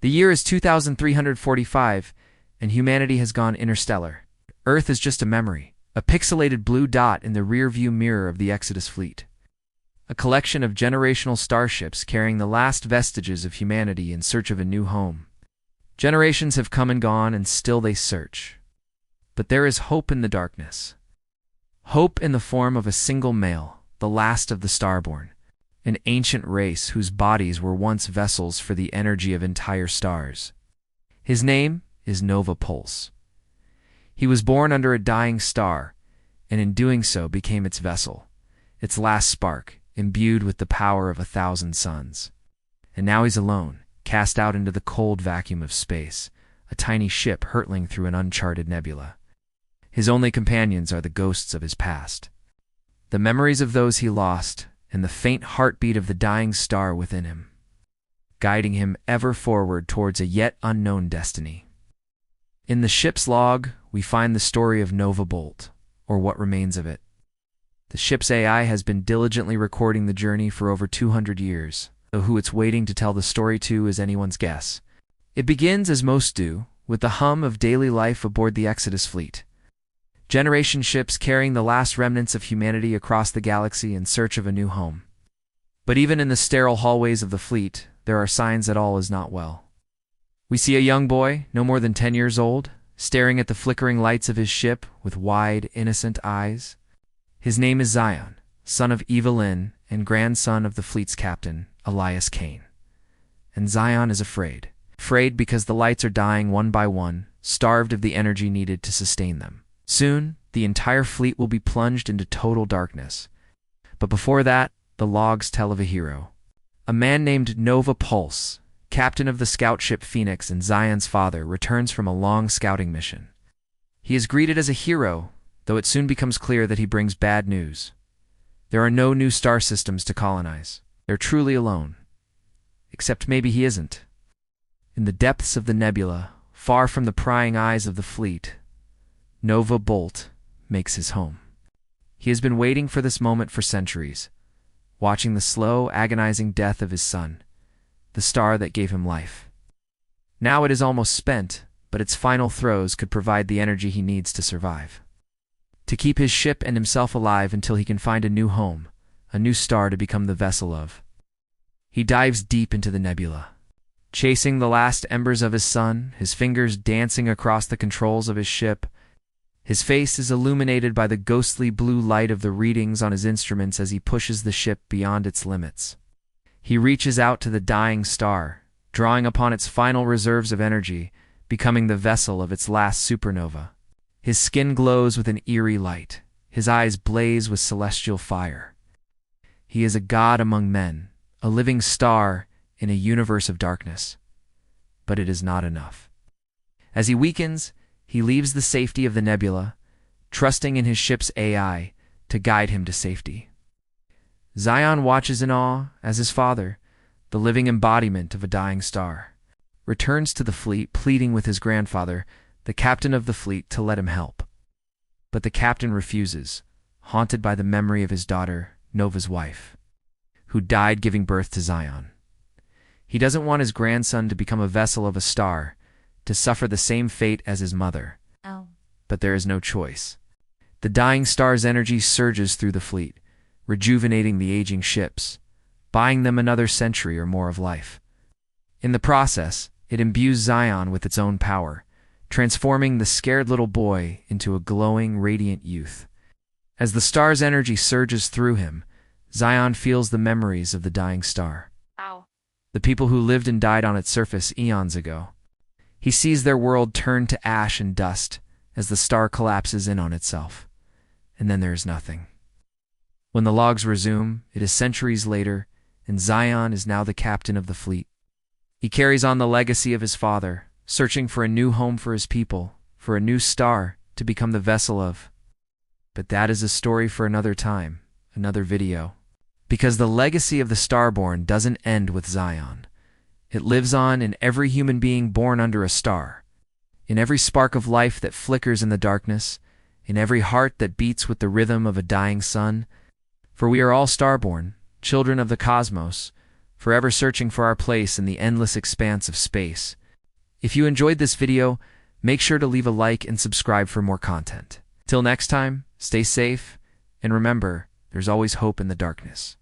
The year is 2345, and humanity has gone interstellar. Earth is just a memory, a pixelated blue dot in the rear-view mirror of the Exodus fleet. A collection of generational starships carrying the last vestiges of humanity in search of a new home. Generations have come and gone, and still they search. But there is hope in the darkness. Hope in the form of a single male, the last of the Starborn, an ancient race whose bodies were once vessels for the energy of entire stars. His name is Nova Pulse. He was born under a dying star, and in doing so became its vessel, its last spark, imbued with the power of 1,000 suns. And now he's alone, cast out into the cold vacuum of space, a tiny ship hurtling through an uncharted nebula. His only companions are the ghosts of his past, the memories of those he lost, and the faint heartbeat of the dying star within him, guiding him ever forward towards a yet unknown destiny. In the ship's log, we find the story of Nova Bolt, or what remains of it. The ship's AI has been diligently recording the journey for over 200 years, though who it's waiting to tell the story to is anyone's guess. It begins, as most do, with the hum of daily life aboard the Exodus fleet. Generation ships carrying the last remnants of humanity across the galaxy in search of a new home. But even in the sterile hallways of the fleet, there are signs that all is not well. We see a young boy, no more than 10 years old, staring at the flickering lights of his ship with wide, innocent eyes. His name is Zion, son of Evelyn and grandson of the fleet's captain, Elias Kane. And Zion is afraid. Afraid because the lights are dying one by one, starved of the energy needed to sustain them. Soon, the entire fleet will be plunged into total darkness. But before that, the logs tell of a hero. A man named Nova Pulse, captain of the scout ship Phoenix and Zion's father, returns from a long scouting mission. He is greeted as a hero, though it soon becomes clear that he brings bad news. There are no new star systems to colonize. They're truly alone. Except maybe he isn't. In the depths of the nebula, far from the prying eyes of the fleet, Nova Bolt makes his home. He has been waiting for this moment for centuries, watching the slow, agonizing death of his son, the star that gave him life. Now it is almost spent, but its final throes could provide the energy he needs to survive. To keep his ship and himself alive until he can find a new home, a new star to become the vessel of. He dives deep into the nebula, chasing the last embers of his sun, his fingers dancing across the controls of his ship. His face is illuminated by the ghostly blue light of the readings on his instruments as he pushes the ship beyond its limits. He reaches out to the dying star, drawing upon its final reserves of energy, becoming the vessel of its last supernova. His skin glows with an eerie light. His eyes blaze with celestial fire. He is a god among men, a living star in a universe of darkness. But it is not enough. As he weakens, he leaves the safety of the nebula, trusting in his ship's AI to guide him to safety. Zion watches in awe as his father, the living embodiment of a dying star, returns to the fleet pleading with his grandfather, the captain of the fleet, to let him help. But the captain refuses, haunted by the memory of his daughter, Nova's wife, who died giving birth to Zion. He doesn't want his grandson to become a vessel of a star, to suffer the same fate as his mother. Oh. But there is no choice. The dying star's energy surges through the fleet, rejuvenating the aging ships, buying them another century or more of life. In the process, it imbues Zion with its own power, transforming the scared little boy into a glowing, radiant youth. As the star's energy surges through him, Zion feels the memories of the dying star. Ow. The people who lived and died on its surface eons ago. He sees their world turn to ash and dust as the star collapses in on itself. And then there is nothing. When the logs resume, it is centuries later, and Zion is now the captain of the fleet. He carries on the legacy of his father, searching for a new home for his people, for a new star to become the vessel of. But that is a story for another time, another video. Because the legacy of the Starborn doesn't end with Zion. It lives on in every human being born under a star, in every spark of life that flickers in the darkness, in every heart that beats with the rhythm of a dying sun. For we are all Starborn, children of the cosmos, forever searching for our place in the endless expanse of space. If you enjoyed this video, make sure to leave a like and subscribe for more content. Till next time, stay safe, and remember, there's always hope in the darkness.